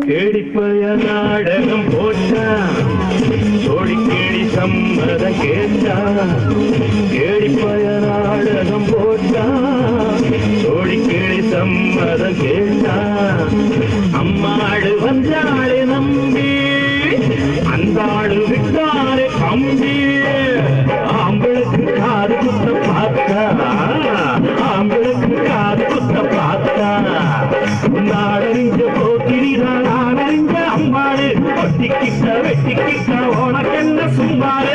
கேடிப்பய நாடகம் போட்டா சோடி கேடி சம்மதம் கேட்டா கேடிப்பய நாடகம் போட்டா சோடி கேடி சம்மதம் கேட்டா அம்மாடு வந்தாளே நம்பி அந்த ஆடு விட்டாரே கம்பி ஆம்பளுக்கு காது குத்த பார்த்தா ஆம்பளுக்கு காது குத்த பார்த்தா நாடறிஞ்ச போக்கிரிதான் நாடறிஞ்ச அம்மாடு ஒட்டிக்கிட்ட வெட்டிக்கிட்ட உனக்கு என்ன சும்மாரு